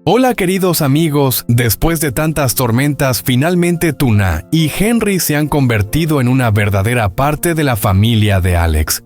Hola queridos amigos, después de tantas tormentas, finalmente Tuna y Henry se han convertido en una verdadera parte de la familia de Alex.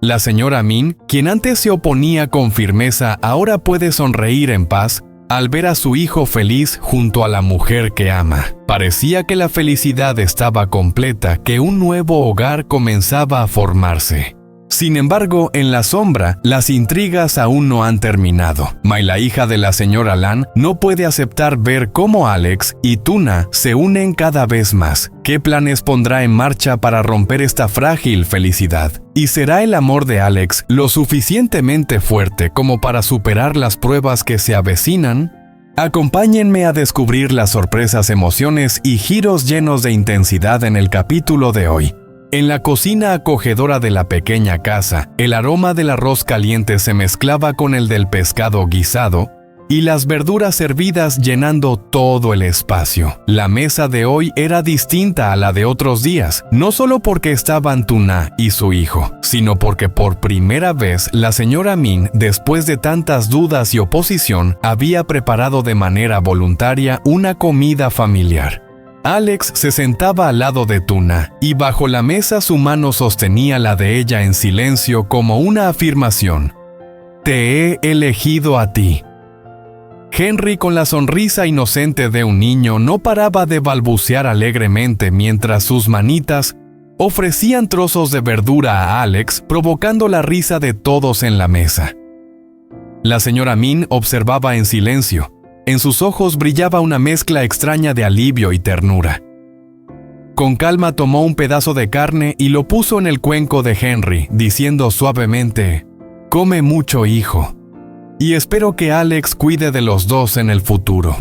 La señora Min, quien antes se oponía con firmeza, ahora puede sonreír en paz al ver a su hijo feliz junto a la mujer que ama. Parecía que la felicidad estaba completa, que un nuevo hogar comenzaba a formarse. Sin embargo, en la sombra, las intrigas aún no han terminado. Mai, la hija de la señora Lan, no puede aceptar ver cómo Alex y Tuna se unen cada vez más. ¿Qué planes pondrá en marcha para romper esta frágil felicidad? ¿Y será el amor de Alex lo suficientemente fuerte como para superar las pruebas que se avecinan? Acompáñenme a descubrir las sorpresas, emociones y giros llenos de intensidad en el capítulo de hoy. En la cocina acogedora de la pequeña casa, el aroma del arroz caliente se mezclaba con el del pescado guisado y las verduras servidas llenando todo el espacio. La mesa de hoy era distinta a la de otros días, no solo porque estaban Tuna y su hijo, sino porque por primera vez la señora Min, después de tantas dudas y oposición, había preparado de manera voluntaria una comida familiar. Alex se sentaba al lado de Tuna y bajo la mesa su mano sostenía la de ella en silencio como una afirmación. «Te he elegido a ti». Henry, con la sonrisa inocente de un niño, no paraba de balbucear alegremente mientras sus manitas ofrecían trozos de verdura a Alex, provocando la risa de todos en la mesa. La señora Min observaba en silencio. En sus ojos brillaba una mezcla extraña de alivio y ternura. Con calma tomó un pedazo de carne y lo puso en el cuenco de Henry, diciendo suavemente: «Come mucho, hijo. Y espero que Alex cuide de los dos en el futuro».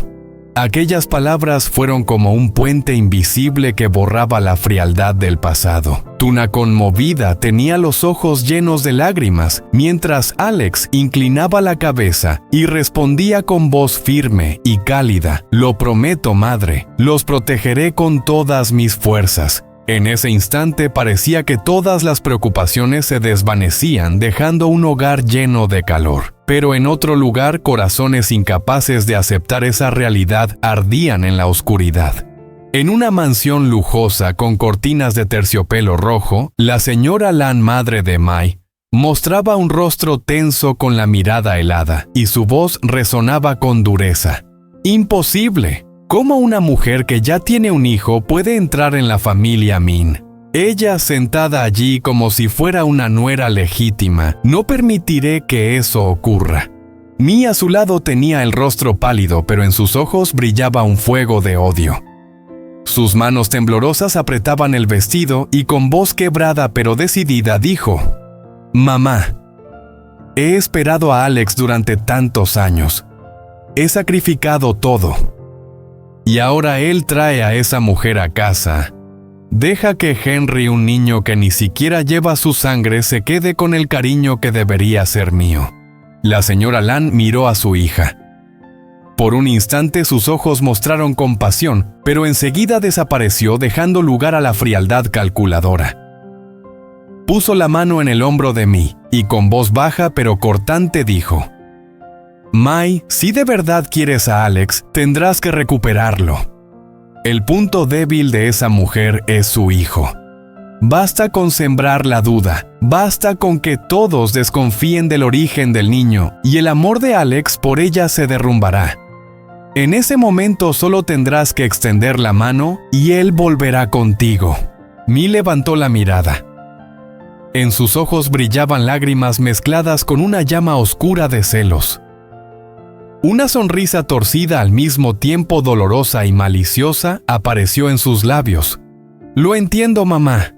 Aquellas palabras fueron como un puente invisible que borraba la frialdad del pasado. Tuna, conmovida, tenía los ojos llenos de lágrimas, mientras Alex inclinaba la cabeza y respondía con voz firme y cálida: «Lo prometo, madre, los protegeré con todas mis fuerzas». En ese instante parecía que todas las preocupaciones se desvanecían, dejando un hogar lleno de calor. Pero en otro lugar, corazones incapaces de aceptar esa realidad ardían en la oscuridad. En una mansión lujosa con cortinas de terciopelo rojo, la señora Lan, madre de Mai, mostraba un rostro tenso con la mirada helada, y su voz resonaba con dureza. «Imposible. ¿Cómo una mujer que ya tiene un hijo puede entrar en la familia Min? Ella, sentada allí como si fuera una nuera legítima, no permitiré que eso ocurra». Mi a su lado tenía el rostro pálido, pero en sus ojos brillaba un fuego de odio. Sus manos temblorosas apretaban el vestido y con voz quebrada pero decidida dijo: «Mamá, he esperado a Alex durante tantos años. He sacrificado todo. Y ahora él trae a esa mujer a casa. Deja que Henry, un niño que ni siquiera lleva su sangre, se quede con el cariño que debería ser mío». La señora Lan miró a su hija. Por un instante sus ojos mostraron compasión, pero enseguida desapareció, dejando lugar a la frialdad calculadora. Puso la mano en el hombro de mí y con voz baja pero cortante dijo: «Mai, si de verdad quieres a Alex, tendrás que recuperarlo. El punto débil de esa mujer es su hijo. Basta con sembrar la duda, basta con que todos desconfíen del origen del niño, y el amor de Alex por ella se derrumbará. En ese momento solo tendrás que extender la mano y él volverá contigo». Mi levantó la mirada. En sus ojos brillaban lágrimas mezcladas con una llama oscura de celos. Una sonrisa torcida, al mismo tiempo dolorosa y maliciosa, apareció en sus labios. «Lo entiendo, mamá.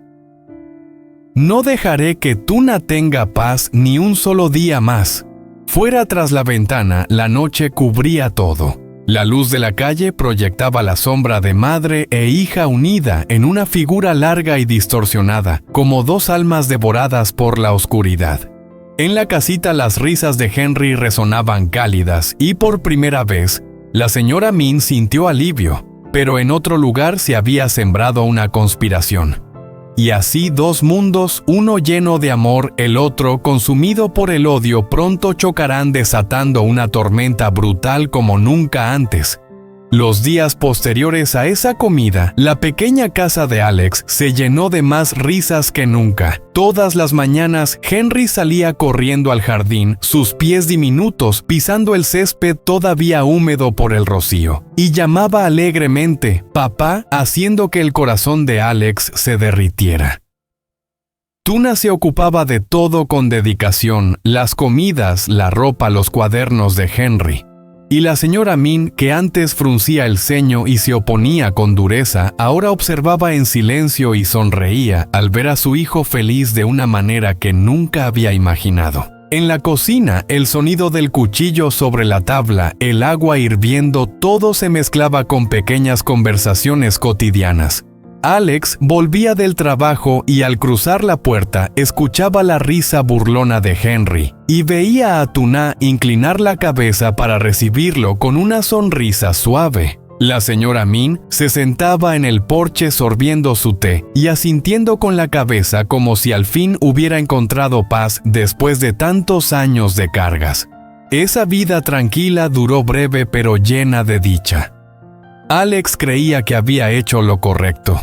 No dejaré que Tuna tenga paz ni un solo día más». Fuera, tras la ventana, la noche cubría todo. La luz de la calle proyectaba la sombra de madre e hija unida en una figura larga y distorsionada, como dos almas devoradas por la oscuridad. En la casita las risas de Henry resonaban cálidas y por primera vez, la señora Min sintió alivio, pero en otro lugar se había sembrado una conspiración. y así dos mundos, uno lleno de amor, el otro consumido por el odio, pronto chocarán desatando una tormenta brutal como nunca antes. Los días posteriores a esa comida, la pequeña casa de Alex se llenó de más risas que nunca. Todas las mañanas, Henry salía corriendo al jardín, sus pies diminutos pisando el césped todavía húmedo por el rocío, y llamaba alegremente «Papá», haciendo que el corazón de Alex se derritiera. Tuna se ocupaba de todo con dedicación, las comidas, la ropa, los cuadernos de Henry. Y la señora Min, que antes fruncía el ceño y se oponía con dureza, ahora observaba en silencio y sonreía al ver a su hijo feliz de una manera que nunca había imaginado. En la cocina, el sonido del cuchillo sobre la tabla, el agua hirviendo, todo se mezclaba con pequeñas conversaciones cotidianas. Alex volvía del trabajo y al cruzar la puerta escuchaba la risa burlona de Henry y veía a Tuna inclinar la cabeza para recibirlo con una sonrisa suave. La señora Min se sentaba en el porche sorbiendo su té y asintiendo con la cabeza como si al fin hubiera encontrado paz después de tantos años de cargas. Esa vida tranquila duró breve pero llena de dicha. Alex creía que había hecho lo correcto.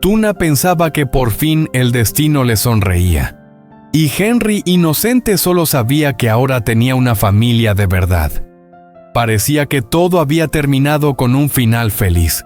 Tuna pensaba que por fin el destino le sonreía. Y Henry, inocente, solo sabía que ahora tenía una familia de verdad. Parecía que todo había terminado con un final feliz.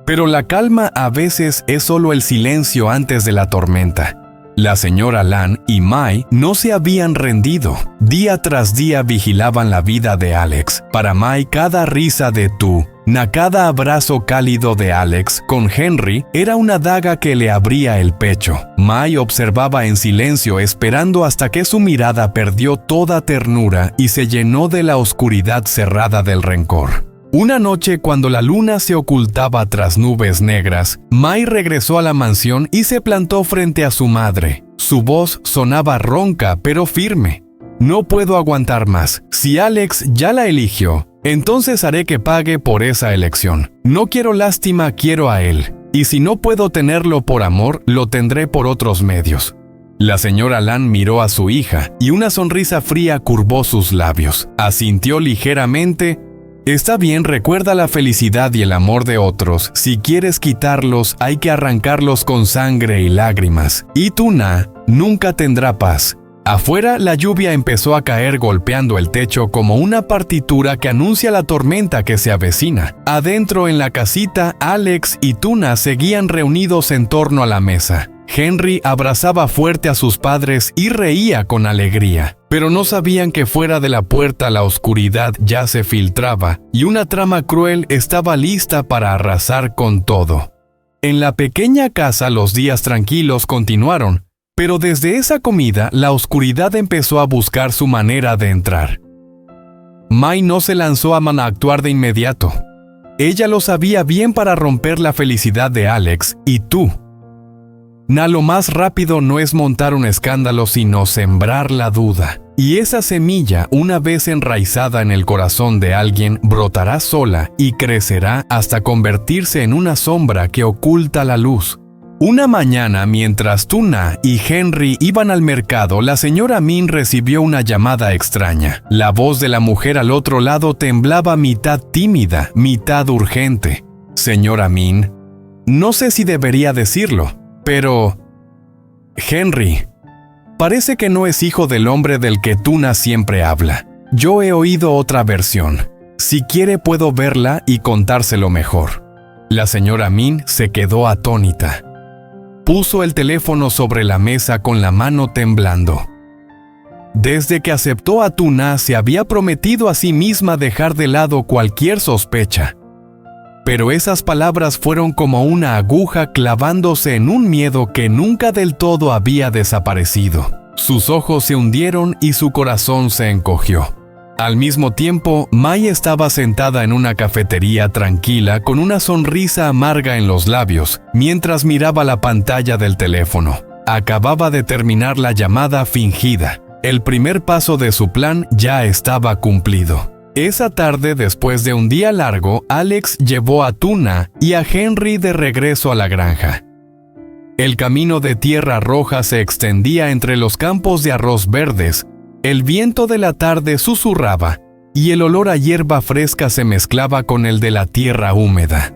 Pero la calma a veces es solo el silencio antes de la tormenta. La señora Lan y Mai no se habían rendido. Día tras día vigilaban la vida de Alex. Para Mai, cada risa de Tuna, cada abrazo cálido de Alex con Henry era una daga que le abría el pecho. Mai observaba en silencio, esperando hasta que su mirada perdió toda ternura y se llenó de la oscuridad cerrada del rencor. Una noche, cuando la luna se ocultaba tras nubes negras, Mai regresó a la mansión y se plantó frente a su madre. Su voz sonaba ronca pero firme. «No puedo aguantar más. Si Alex ya la eligió, entonces haré que pague por esa elección. No quiero lástima, quiero a él. Y si no puedo tenerlo por amor, lo tendré por otros medios». La señora Lan miró a su hija y una sonrisa fría curvó sus labios. Asintió ligeramente. «Está bien, recuerda la felicidad y el amor de otros. Si quieres quitarlos, hay que arrancarlos con sangre y lágrimas. Y Tuna nunca tendrá paz». Afuera, la lluvia empezó a caer golpeando el techo como una partitura que anuncia la tormenta que se avecina. Adentro en la casita, Alex y Tuna seguían reunidos en torno a la mesa. Henry abrazaba fuerte a sus padres y reía con alegría, pero no sabían que fuera de la puerta la oscuridad ya se filtraba y una trama cruel estaba lista para arrasar con todo. En la pequeña casa los días tranquilos continuaron, pero desde esa comida la oscuridad empezó a buscar su manera de entrar. Mai no se lanzó a actuar de inmediato. Ella lo sabía bien para romper la felicidad de Alex y lo más rápido no es montar un escándalo sino sembrar la duda. Y esa semilla, una vez enraizada en el corazón de alguien, brotará sola y crecerá hasta convertirse en una sombra que oculta la luz. Una mañana, mientras Tuna y Henry iban al mercado, la señora Min recibió una llamada extraña. La voz de la mujer al otro lado temblaba mitad tímida, mitad urgente. «Señora Min, no sé si debería decirlo, pero... Henry, parece que no es hijo del hombre del que Tuna siempre habla. Yo he oído otra versión. Si quiere puedo verla y contárselo mejor». La señora Min se quedó atónita. Puso el teléfono sobre la mesa con la mano temblando. Desde que aceptó a Tuna se había prometido a sí misma dejar de lado cualquier sospecha. Pero esas palabras fueron como una aguja clavándose en un miedo que nunca del todo había desaparecido. Sus ojos se hundieron y su corazón se encogió. Al mismo tiempo, Mai estaba sentada en una cafetería tranquila con una sonrisa amarga en los labios, mientras miraba la pantalla del teléfono. Acababa de terminar la llamada fingida. El primer paso de su plan ya estaba cumplido. Esa tarde, después de un día largo, Alex llevó a Tuna y a Henry de regreso a la granja. El camino de tierra roja se extendía entre los campos de arroz verdes, el viento de la tarde susurraba, y el olor a hierba fresca se mezclaba con el de la tierra húmeda.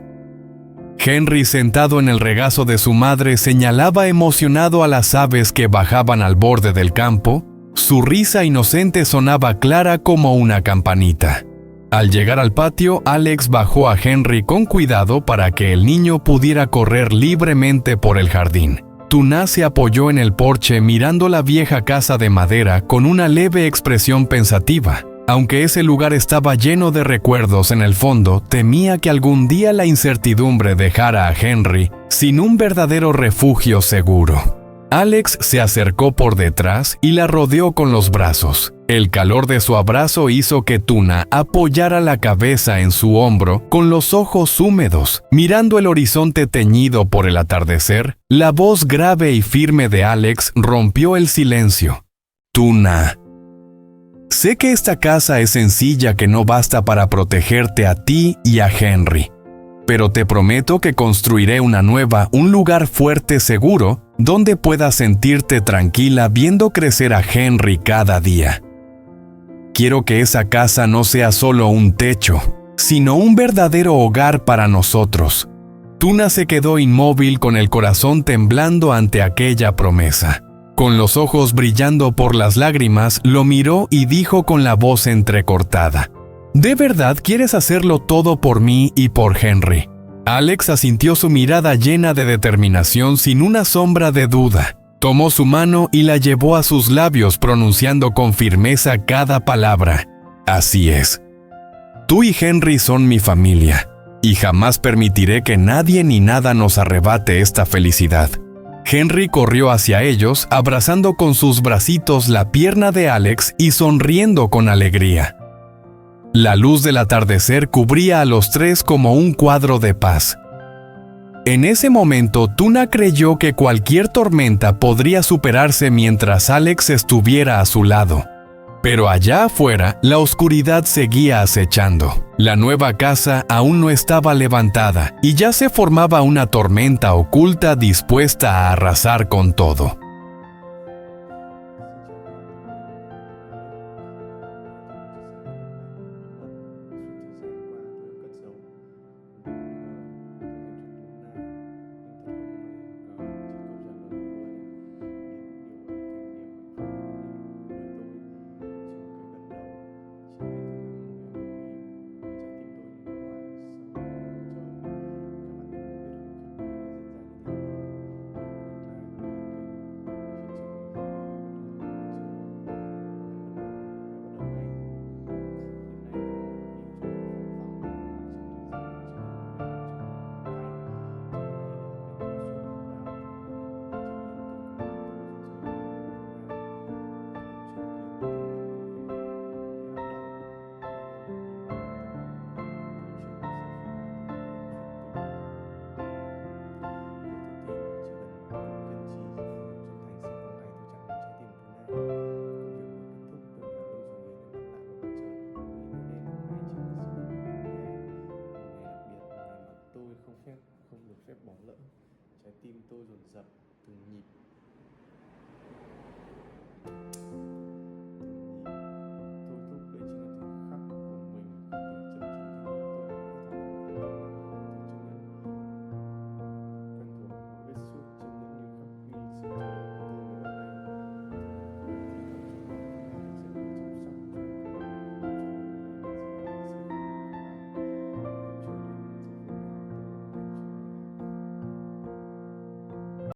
Henry, sentado en el regazo de su madre, señalaba emocionado a las aves que bajaban al borde del campo. Su risa inocente sonaba clara como una campanita. Al llegar al patio, Alex bajó a Henry con cuidado para que el niño pudiera correr libremente por el jardín. Tuna se apoyó en el porche mirando la vieja casa de madera con una leve expresión pensativa. Aunque ese lugar estaba lleno de recuerdos, en el fondo temía que algún día la incertidumbre dejara a Henry sin un verdadero refugio seguro. Alex se acercó por detrás y la rodeó con los brazos. El calor de su abrazo hizo que Tuna apoyara la cabeza en su hombro con los ojos húmedos. Mirando el horizonte teñido por el atardecer, la voz grave y firme de Alex rompió el silencio. Tuna, sé que esta casa es sencilla, que no basta para protegerte a ti y a Henry. Pero te prometo que construiré una nueva, un lugar fuerte, seguro, donde puedas sentirte tranquila viendo crecer a Henry cada día. Quiero que esa casa no sea solo un techo, sino un verdadero hogar para nosotros. Tuna se quedó inmóvil con el corazón temblando ante aquella promesa. Con los ojos brillando por las lágrimas, lo miró y dijo con la voz entrecortada: ¿De verdad quieres hacerlo todo por mí y por Henry? Alex asintió, su mirada llena de determinación sin una sombra de duda. Tomó su mano y la llevó a sus labios, pronunciando con firmeza cada palabra. Así es. Tú y Henry son mi familia, y jamás permitiré que nadie ni nada nos arrebate esta felicidad. Henry corrió hacia ellos, abrazando con sus bracitos la pierna de Alex y sonriendo con alegría. La luz del atardecer cubría a los tres como un cuadro de paz. En ese momento, Tuna creyó que cualquier tormenta podría superarse mientras Alex estuviera a su lado. Pero allá afuera, la oscuridad seguía acechando. La nueva casa aún no estaba levantada y ya se formaba una tormenta oculta dispuesta a arrasar con todo.